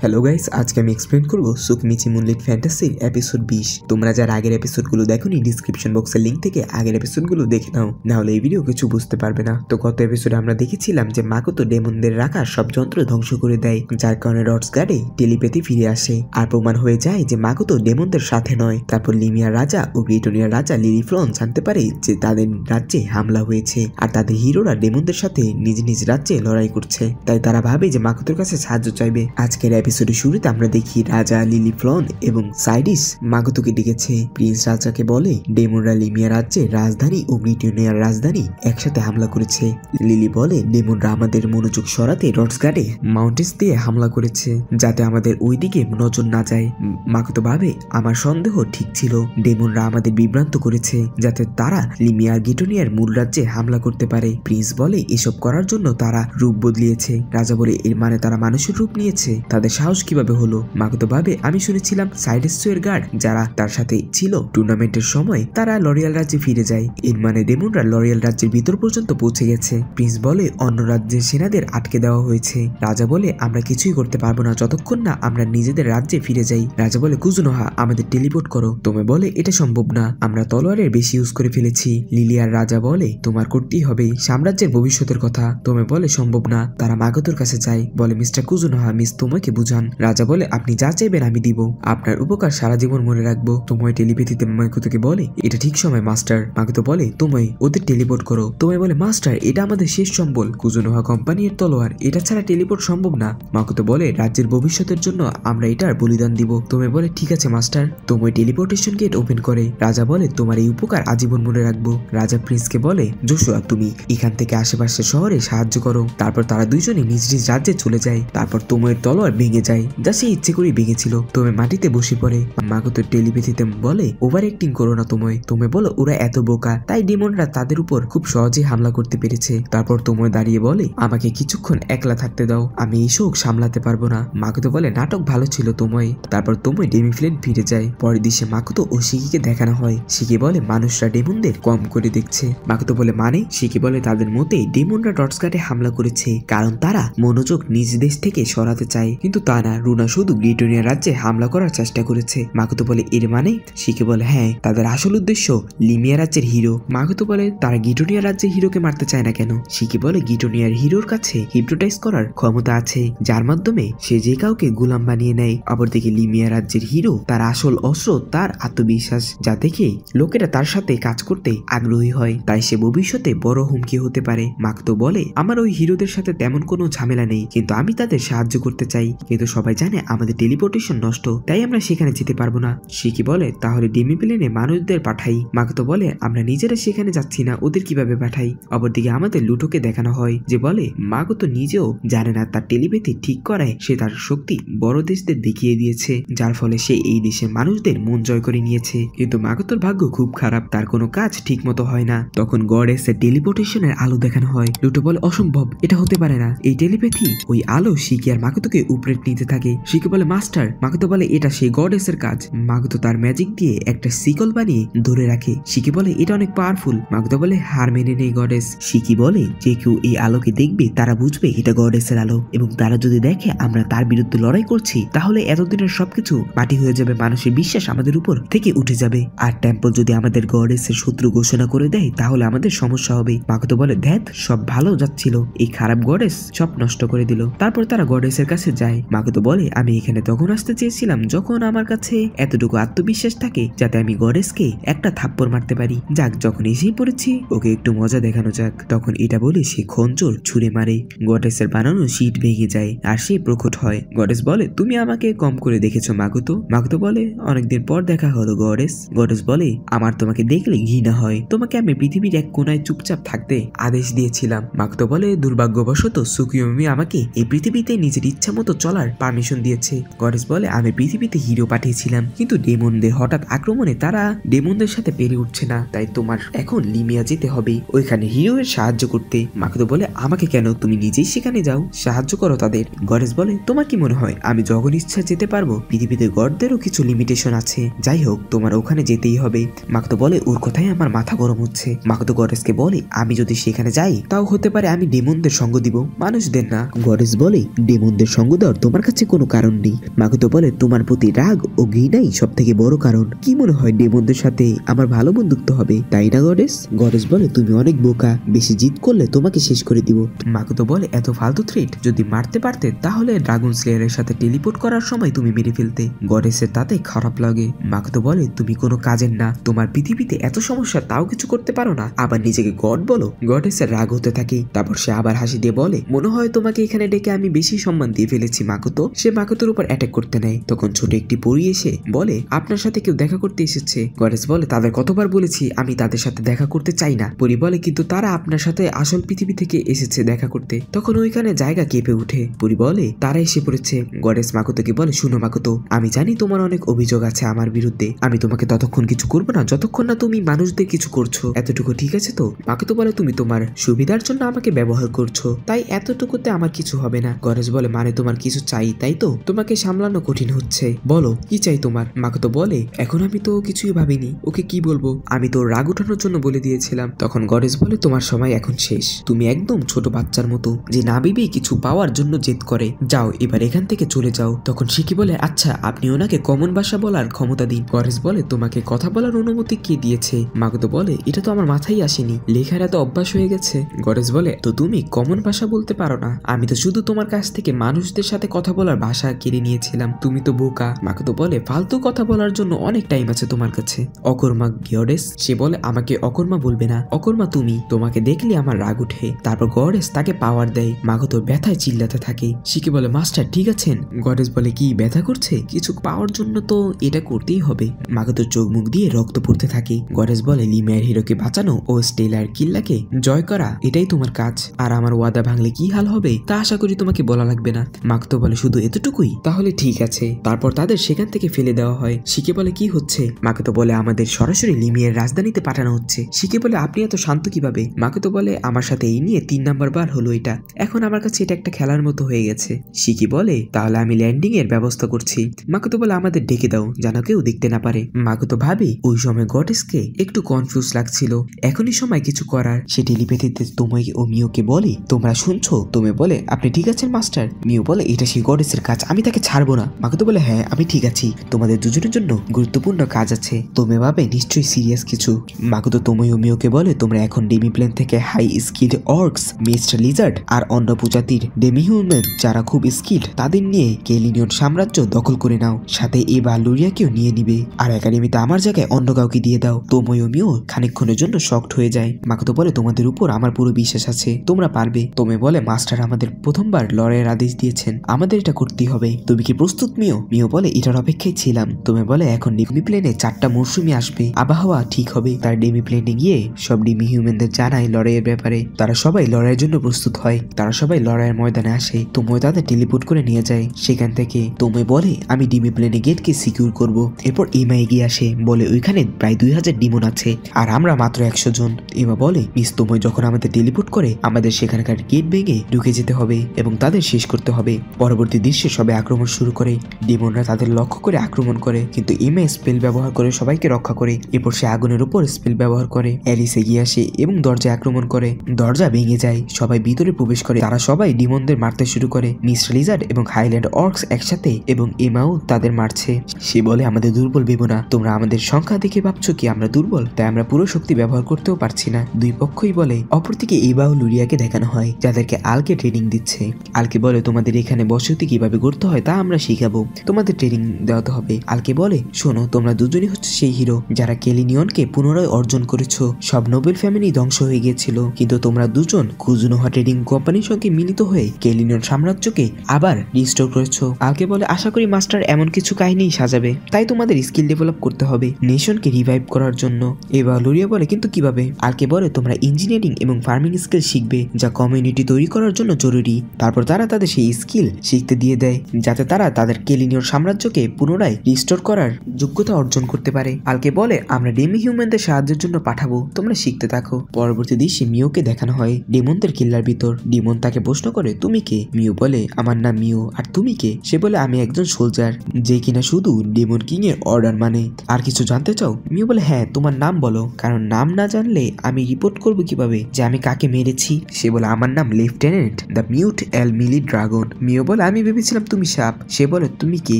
Hello guys, আজকে আমি explain করব সুকমিচি মুনলিট ফ্যান্টাসির এপিসোড 20। তোমরা যারা আগের এপিসোডগুলো দেখোনি ডিসক্রিপশন বক্সের লিংক থেকে আগের এপিসোডগুলো দেখে নাও, না হলে এই ভিডিও কিছু বুঝতে পারবে না। তো গত এপিসোডে আমরা দেখেছিলাম যে মাকোতো ডেমনদের রাখা সব যন্ত্র ধ্বংস করে দেয়, যার কারণে রডস গার্ডে টেলিপ্যাথি ফিরে আসে আর প্রমাণ হয়ে যায় যে মাকোতো ডেমনদের সাথে নয়। তারপর লিমিয়ার রাজা ও গ্রিটোনিয়ার রাজা লিলি ফ্লন জানতে পারে যে তাদের রাজ্যে হামলা হয়েছে আর তাদের হিরোরা ডেমনদের সাথে নিজ নিজ রাজ্যে লড়াই করছে, তাই তারা ভাবে যে মাকোতোর কাছে সাহায্য চাইবে। আজকের এপিসোডের শুরুতে আমরা দেখি রাজা লিলি ফ্লন এবং সাইডিস মাকোতোকে ডেকেছে। প্রিন্স রাজাকে বলে ডেমনরা লিমিয়া রাজ্যে রাজধানী ও গ্রিটোনিয়ার রাজধানী একসাথে হামলা করেছে। লিলি বলে ডেমনরা আমাদের মনোযোগ সরাতে রডস গার্ডে মাউন্টেন্স দিয়ে হামলা করেছে যাতে আমাদের ওই দিকে নজর না যায়। মাকোতো ভাবে আমার সন্দেহ ঠিক ছিল, ডেমনরা আমাদের বিভ্রান্ত করেছে যাতে তারা লিমিয়া আর গ্রিটোনিয়ার মূল রাজ্যে হামলা করতে পারে। প্রিন্স বলে এসব করার জন্য তারা রূপ বদলিয়েছে। রাজা বলে এর মানে তারা মানুষের রূপ নিয়েছে, তাদের সাহস কিভাবে হলো? মাকোতো ভাবে আমি শুনেছিলাম সাইডেসের গার্ড যারা তার সাথে ছিল টুর্নামেন্টের সময় তারা লরিয়াল রাজ্যে ফিরে যায়, এর মানে ডেমনরা লরিয়াল রাজ্যের ভিতর পর্যন্ত পৌঁছে গেছে। প্রিন্স বলে অন্য রাজ্যের সেনাদের আটকে দেওয়া হয়েছে। রাজা বলে আমরা কিছুই করতে পারবো না যতক্ষণ না আমরা নিজেদের রাজ্যে ফিরে যাই। রাজা বলে কুজুনোহা আমাদের টেলিপোর্ট করো। তোমে বলে এটা সম্ভব না, আমরা তলোয়ারের বেশি ইউজ করে ফেলেছি। লিলি আর রাজা বলে তোমার করতেই হবে, সাম্রাজ্যের ভবিষ্যতের কথা। তোমে বলে সম্ভব না, তারা মাকোতোর কাছে যায়। বলে মিস্টার কুজুনোহা মিস তোমাকে বুঝান। রাজা বলে আপনি যা চাইবেন আমি দিব, আপনার উপকার সারা জীবন মনে রাখবো। তোমায় টেলিপ্যাথিতে মাকোতোকে বলে এটা ঠিক সময় মাস্টার। মাকোতো বলে তোমায় ওদের টেলিপোর্ট করো। তোমায় বলে মাস্টার এটা আমাদের শেষ সম্বল, কুজুনোহা কোম্পানির তলোয়ার, এটা ছাড়া টেলিপোর্ট সম্ভব না। মাকোতো বলে রাজ্যের ভবিষ্যতের জন্য আমরা এটার বলিদান দিব। তোমায় বলে ঠিক আছে মাস্টার। তোমায় টেলিপোর্টেশন গেট ওপেন করে। রাজা বলে তোমার এই উপকার আজীবন মনে রাখবো। রাজা প্রিন্সকে বলে জোশুয়া তুমি এখান থেকে আশেপাশের শহরে সাহায্য করো। তারপর তারা দুইজনে নিজ নিজ রাজ্যে চলে যায়। তারপর তোমার তলোয়ার ভেঙে যায়, যা সে ইচ্ছে করে ভেঙেছিল। তুমি মাটিতে বসে পড়ে। মাকোতো টেলিপ্যাথিতে বলে ওভার অ্যাক্টিং করো না তুমি বলো ওরা এত বোকা তাই ডেমনরা তাদের উপর খুব সহজে হামলা করতে পেরেছে। তারপর তোমায় দাঁড়িয়ে বলে আমাকে কিছুক্ষণ একলা থাকতে দাও, আমি এই শোক সামলাতে পারবো না। মাকোতো বলে নাটক ভালো ছিল তোমায়। তারপর তোমায় ডেমিফ্লেন ফিরে যায়। পরের দিশে মাকোতো ও শিকিকে দেখানো হয়। শিকি বলে মানুষরা ডেমনদের কম করে দেখছে। মাকোতো বলে মানে? শিকি বলে তাদের মতে ডেমনরা ডটসগার্ডে হামলা করেছে কারণ তারা মনোযোগ নিজ দেশ থেকে সরাতে চায়, কিন্তু তা না, রুনা শুধু গ্রিটোনিয়া রাজ্যে হামলা করার চেষ্টা করেছে। মাকোতো বলে এর মানে? শিকি বলে হ্যাঁ, তাদের আসল উদ্দেশ্য লিমিয়া রাজ্যের হিরো। মাকোতো বলে তারা গ্রিটোনিয়া রাজ্যের হিরোকে মারতে চায় না কেন? শিকি বলে গ্রিটোনিয়ার হিরোর কাছে হিপনোটাইজ করার ক্ষমতা আছে যার মাধ্যমে সে যে কাউকে গোলাম বানিয়ে নেয়। অপরদিকে লিমিয়া রাজ্যের হিরো তার আসল অস্ত্র তার আত্মবিশ্বাস, যা দেখে লোকেরা তার সাথে কাজ করতে আগ্রহী হয়, তাই সে ভবিষ্যতে বড় হুমকি হতে পারে। মাকোতো বলে আমার ওই হিরোদের সাথে তেমন কোনো ঝামেলা নেই, কিন্তু আমি তাদের সাহায্য করতে চাই, কিন্তু সবাই জানে আমাদের টেলিপোর্টেশন নষ্ট, তাই আমরা সেখানে যেতে পারবো না। শিকি বলে তাহলে ডেমিপ্লেনে মানুষদের পাঠাই। মাকোতো বলে আমরা নিজেরা সেখানে যাচ্ছি না, ওদের কিভাবে পাঠাই? অপরদিকে আমাদের লুটোকে দেখানো হয় যে বলে মাকোতো নিজেও জানে না তার টেলিপ্যাথি ঠিক করায় সে তার শক্তি বড় দেশদের দেখিয়ে দিয়েছে, যার ফলে সে এই দেশের মানুষদের মন জয় করে নিয়েছে। কিন্তু মাকোতোর ভাগ্য খুব খারাপ, তার কোনো কাজ ঠিক মতো হয় না। তখন গডেসের টেলিপোর্টেশনের আলো দেখানো হয়। লুটো বলে অসম্ভব, এটা হতে পারে না। এই টেলিপ্যাথি ওই আলো শিকি আর মাকোতোকে উপরে নিতে থাকে। শিকি বলে মাস্টার। মাকোতো বলে এটা সেই গডেসের কাজ। মাকোতো তার ম্যাজিক দিয়ে একটা শিকল বানিয়ে ধরে রাখে। শিকি বলে এটা অনেক পাওয়ারফুল। মাকোতো বলে হার মেনে নেই গডেস। শিকি বলে যে কেউ এই আলোকে দেখবে তারা বুঝবে এটা গডেসের আলো, এবং তারা যদি দেখে আমরা তার বিরুদ্ধে লড়াই করছি তাহলে এতদিনের সবকিছু মাটি হয়ে যাবে, মানুষের বিশ্বাস আমাদের উপর থেকে উঠে যাবে, আর টেম্পল যদি আমাদের গডেসের শত্রু ঘোষণা করে দেয় তাহলে আমাদের সমস্যা হবে। মাকোতো বলে ধ্যাত, সব ভালো যাচ্ছিল, এই খারাপ গডেস সব নষ্ট করে দিল। তারপর তারা গডেসের কাছে যায়। মাকোতো বলে আমি এখানে তখন আসতে চেয়েছিলাম যখন আমার কাছে এতটুকু আত্মবিশ্বাস থাকে যাতে আমি গডেসকে একটা থাপ্পড় মারতে পারি। যাক, যখন এসেই পড়েছি ওকে একটু মজা দেখানো যাক। তখন এটা বলে সে খঞ্জর ছুঁড়ে মারে। গডেসের বানানো শীট ভেঙে যায় আর সে প্রকট হয়। গডেস বলে তুমি আমাকে কম করে দেখেছো মাকোতো। মাকোতো বলে অনেকদিন পর দেখা হলো গডেস। গডেস বলে আমার তোমাকে দেখলে ঘৃণা হয়, তোমাকে আমি পৃথিবীর এক কোনায় চুপচাপ থাকতে আদেশ দিয়েছিলাম। মাকোতো বলে দুর্ভাগ্যবশত সুকিয়োমি আমাকে এই পৃথিবীতে নিজের ইচ্ছা মতো চলার পারমিশন দিয়েছে। গডেস বলে আমি পৃথিবীতে হিরো পাঠিয়েছিলাম, কিন্তু ডেমনদের হঠাৎ আক্রমণে তারা ডেমনদের সাথে পেরে উঠছে না, তাই তোমার এখন লিমিয়া যেতে হবে ওইখানে হিরো এর সাহায্য করতে। মাকোতো বলে আমাকে কেন, তুমি নিজেই সেখানে যাও, সাহায্য করো তাদের। গডেস বলে তোমার কি মনে হয় আমি যখন ইচ্ছা যেতে পারবো? পৃথিবীতে গডদেরও কিছু লিমিটেশন আছে, যাই হোক তোমার ওখানে যেতেই হবে। মাকোতো বলে ওর কথাই আমার মাথা গরম হচ্ছে। মাকোতো গডেসকে বলে আমি যদি সেখানে যাই তাও হতে পারে আমি ডেমনদের সঙ্গ দিব, মানুষদের না। গডেস বলে ডেমনদের সঙ্গ দেওয়ার তোমার কাছে কোনো কারণ নেই। মাকুতো বলে তোমার প্রতি রাগ ও ঘৃণাই সব থেকে বড় কারণ। কি মনে হয় ডেমনদের সাথে আমার ভালো বন্ধুত্ব হবে, তাই না গডেস? গডেস বলে তুমি অনেক বোকা, বেশি জিদ করলে তোমাকে শেষ করে দিব। মাকুতো বলে এত ফালতু থ্রেট যদি মারতে পারতে তাহলে ড্রাগন স্লেয়ারের সাথে টেলিপোর্ট করার সময় তুমি মেরে ফেলতে। গডেসের তাতে খারাপ লাগে। মাকুতো বলে তুমি কোনো কাজের না, তোমার পৃথিবীতে এত সমস্যা তাও কিছু করতে পারো না, আবার নিজেকে গড বলো। গডেসের রাগ হতে থাকে। তারপর সে আবার হাসি দিয়ে বলে মনে হয় তোমাকে এখানে ডেকে আমি বেশি সম্মান দিয়ে ফেলেছি মাকুতো। সে মাকুতোর উপর অ্যাটাক করতে নেয়। তখন ছোট একটি পরী এসে বলে আপনার সাথে কেউ দেখা করতে এসেছে। গডেস বলে তাদের কতবার বলেছি আমি তাদের সাথে দেখা করতে চাই না। পরী বলে কিন্তু তারা আপনার সাথে আসল পৃথিবী থেকে এসেছে দেখা করতে। তখন ওইখানে জায়গা কেঁপে উঠে। পরী বলে তারা এসে পড়েছে। গডেস মাকুতোকে বলে শুনো মাকুতো, আমি জানি তোমার অনেক অভিযোগ আছে আমার বিরুদ্ধে, আমি তোমাকে ততক্ষণ কিছু করবো না যতক্ষণ না তুমি মানুষদের কিছু করছো, এতটুকু ঠিক আছে তো? মাকুতো বলে তুমি তোমার সুবিধার জন্য আমাকে ব্যবহার করছো, তাই এতটুকুতে আমার কিছু হবে না। গডেস বলে মানে তোমার কিছু চাই তাই তো? তোমাকে সামলানো কঠিন হচ্ছে, বলো কি চাই তোমার? মাকুতো বলে এখন আমি তো কিছুই ভাবিনি, ওকে কি বলবো, আমি তো রাগ উঠানোর জন্য বলে দিয়েছিলাম। তখন গডেস বলে তোমার সময় এখন শেষ, তুমি একদম ছোট বাচ্চার মতো যে না ভেবেই কিছু পাওয়ার জন্য জেদ করে, যাও এবার এখান থেকে চলে যাও। তখন শিকি বলে আচ্ছা আপনি ওনাকে কমন ভাষা বলার ক্ষমতা দিন। গডেস বলে তোমাকে কথা বলার অনুমতি কে দিয়েছে? মাকুতো বলে এটা তো আমার মাথায় আসেনি, লেখার এত অভ্যাস হয়ে গেছে। গডেস বলে তো তুমি কমন ভাষা বলতে পারো না, আমি তো শুধু তোমার কাছ থেকে মানুষদের সাথে কথা বলার ভাষা কেড়ে নিয়েছিলাম, তুমি তো বোকা। মাকুতো বলে ফালতু কথা বলার জন্য অনেক টাইম আছে তোমার কাছে। অকর্মা গডেস, সে বলে আমাকে অকর্মা বলবে না, অকর্মা তুমি, তোমাকে দেখলে আমার রাগ উঠে। তারপর গডেস তাকে পাওয়ার দেয়। মাকুতো ব্যথায় চিল্লাতে থাকে। শিকি বলে মাস্টার ঠিক আছেন? গডেস বলে কি ব্যথা করছে? কিছু পাওয়ার জন্য তো এটা করতেই হবে। মাকুতোর চোখ মুখ দিয়ে রক্ত পড়তে থাকে। গডেস বলে লিমিয়ার হিরোকে বাঁচানো ও স্টেলার কিল্লাকে জয় করা এটাই তোমার কাজ, আর আমার ওয়াদা ভাঙলে কি হাল হবে তা আশা করি তোমাকে বলা লাগবে না। মাকুতো বলে শুধু এতটুকুই? তাহলে ঠিক আছে। তারপর তাদের সেখান থেকে ফেলে দেওয়া হয়। শিকে বলে কি হচ্ছে? মাকুতো বলে আমাদের সরাসরি লিমিয়ার রাজধানীতে পাঠানো হচ্ছে। শিকে বলে আপনি এত শান্ত কিভাবে? মাকুতো বলে আমার সাথে এই নিয়ে 3 নাম্বার বার হলো এটা, এখন আমার কাছে এটা একটা খেলার মতো হয়ে গেছে। শিকি বলে তাহলে আমি ল্যান্ডিং এর ব্যবস্থা করছি। মাকুতো বলে আমাদের ডেকে দাও যেন কেউ দেখতে না পারে। মাকুতো ভাবে ওই সময় গডেসকে একটু কনফিউজ লাগছিল, এখনই সময় কিছু করার। সে টেলিপ্যাথিতে তোময় ও মিওকে বলে তোমরা শুনছো? তোমে বলে আপনি ঠিক আছেন মাস্টার? মিও বলে এটা সেই গডেসের কাজ, আমি তাকে ছাড়বো না। মাকুতো বলে হ্যাঁ আমি ঠিক আছি, তোমাদের দুজনের জন্য গুরুত্বপূর্ণ কাজ আছে। তোমে ভাবে নিশ্চয়ই সিরিয়াস কিছু। মাকুতো তোময় ও মিওকে বলে তোমরা এখন ডেমি প্লেন থেকে হাই স্কিল্ড অর্কস, মিস্টার লিজার্ড আর অন্য প্রজাতির ডেমি হিউম্যান যারা খুব স্কিল্ড তাদের নিয়ে কেলিনিয়ন সাম্রাজ্য দখল করে নাও, সাথে এবা লুরিয়াকেও নিয়ে নিবে, আর একাডেমিতে আমার জায়গায় অন্য কাউকে দিয়ে দাও। তোময় ও মিও খানিকক্ষণের জন্য শকড হয়ে যায়। মাকুতো বলে তোমাদের উপর আমার পুরো বিশ্বাস আছে, তোমরা পারবে। তোমে বলে মাস্টার আমাদের প্রথমবার লড়াইয়ের আদেশ দিয়েছেন, আমাদের এটা করতেই হবে, তুমি কি প্রস্তুত মিও? মিও বলে এটার অপেক্ষায় ছিলাম। তোমে বলে এখন ডেমি প্লেনে 4টা মৌসুমি আসবে, আবহাওয়া ঠিক হবে। তার ডেমি প্লেনে গিয়ে সব ডেমি হিউম্যানদের জানায় লড়াইয়ের ব্যাপারে। তারা সবাই লড়াইয়ের জন্য প্রস্তুত হয়। তারা সবাই লড়াইয়ের ময়দানে আসে। তোময় তাদের টেলিপোর্ট করে নিয়ে যায় সেখান থেকে। তোময় বলে আমি ডেমি প্লেনে গেটকে সিকিউর করব। এরপর এমা এগিয়ে আসে, বলে ওইখানে প্রায় 2000 ডিমন আছে আর আমরা মাত্র 100 জন। এমা বলে মিস তোময় যখন আমাদের টেলিপোর্ট করে আমাদের সেখানকার গেট ভেঙে ঢুকে যেতে হবে এবং তাদের শেষ করতে হবে। পরবর্তী দৃশ্যে সবাই আক্রমণ শুরু করে। ডিমনরা তাদের লক্ষ্য করে আক্রমণ করে, কিন্তু এমা স্পেল ব্যবহার করে সবাইকে রক্ষা করে। এরপর সে আগুনের উপর স্পেল ব্যবহার করে। অ্যালিস এগিয়ে আসে এবং দরজায় আক্রমণ করে। দরজা ভেঙে যায়, সবাই ভিতরে প্রবেশ করে। তারা সবাই ডিমনদের মারতে শুরু করে। মিস্টার লিজার্ড এবং হাইল্যান্ড অর্কস একসাথে এবং এমাও তাদের মারছে। সে বলে আমাদের দুর্বল ভেবো না, তোমরা আমাদের সংখ্যা দেখে ভাবছো কি আমরা দুর্বল? তাই আমরা পুরো শক্তি ব্যবহার করতেও পারছি না। দুই পক্ষই বলে। অপরদিকে এবা ও লুরিয়াকে দেখানো হয় যাদেরকে আলকে ট্রেনিং দিচ্ছে। আলকে বলে তোমাদের এখানে বসতি কিভাবে করতে হয় তা আমরা শিখাবো, তোমাদের ট্রেনিং দেওয়াতে হবে। আলকে বলে শোনো তোমরা দুজনই হচ্ছে সেই হিরো যারা কেলিনিয়নকে পুনরায় অর্জন করেছো। সব নোবেল ফ্যামিলি ধ্বংস হয়ে গিয়েছিল, কিন্তু তোমরা দুজন কুজুনোহা ট্রেডিং কোম্পানির সঙ্গে মিলিত হয়ে কেলিনিয়ন সাম্রাজ্যকে আবার রিস্টোর করেছো। আলকে বলে আশা করি মাস্টার এমন কিছু কাহিনী সাজাবে, তাই তোমাদের স্কিল ডেভেলপ করতে হবে নেশনকে রিভাইভ করার জন্য। এবার লুরিয়া বলে কিন্তু কিভাবে? আলকে বলে তোমরা ইঞ্জিনিয়ারিং এবং ফার্মিং স্কিল শিখবে যা কমিউনিটি তৈরি করার জন্য জরুরি। তারপর তারা তাদের সেই স্কিল শিখতে দিয়ে দেয় যাতে তারা তাদের কেলিনিয়ন সাম্রাজ্যকে পুনরায় রিস্টোর করার যোগ্যতা অর্জন করতে পারে। আলকে বলে আমরা ডেমি হিউম্যানদের সাহায্যের জন্য পাঠাবো, তোমরা শিখতে থাকো। পরবর্তী দৃশ্যে মিওকে দেখানো হয় ডিমনদের কিল্লার ভিতর। ডিমন তাকে প্রশ্ন করে তুমি কে? মিও বলে আমার নাম মিও, আর তুমি কে? সে বলে আমি একজন সোলজার যে কিনা শুধু ডেমন কিং এর অর্ডার মানে। আর কিছু জানতে চাও? মিও বলে হ্যাঁ তোমার নাম বলো, কারণ নাম না জানলে আমি রিপোর্ট করবো কিভাবে যে আমি কাকে মেরেছি। সে বলে আমার নাম লেফটেন্যান্ট দ্য মিউট এল মিলি ড্রাগন। মিও বলে বলে আমি ভেবেছিলাম তুমি সাপ। সে বলে তুমি কে?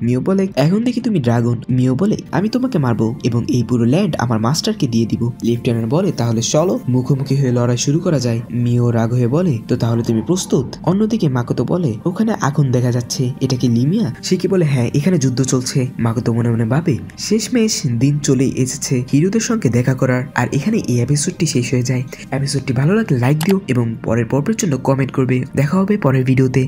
মিও বলে এখন দেখি তুমি ড্রাগন। মিও বলে আমি তোমাকে মারবো এবং এই পুরো ল্যান্ড আমার মাস্টারকে দিয়ে দিব। লেফটেন্যান্ট বলে তাহলে চলো, মুখোমুখি হয়ে লড়াই শুরু করা যায়। মিও রাগ হয়ে বলে তো তাহলে তুমি প্রস্তুত? অন্যদিকে মাকোতো বলে ওখানে আগুন দেখা যাচ্ছে, এটা কি লিমিয়া? সে কি বলে হ্যাঁ এখানে যুদ্ধ চলছে। মাকোতো মনে মনে ভাবে শেষমেশ দিন চলে এসেছে হিরোদের সঙ্গে দেখা করার। আর এখানে এই এপিসোডটি শেষ হয়ে যায়। এপিসোডটি ভালো লাগলে লাইক দিও এবং পরের পর্বের জন্য কমেন্ট করবে। দেখা হবে পরের ভিডিওতে।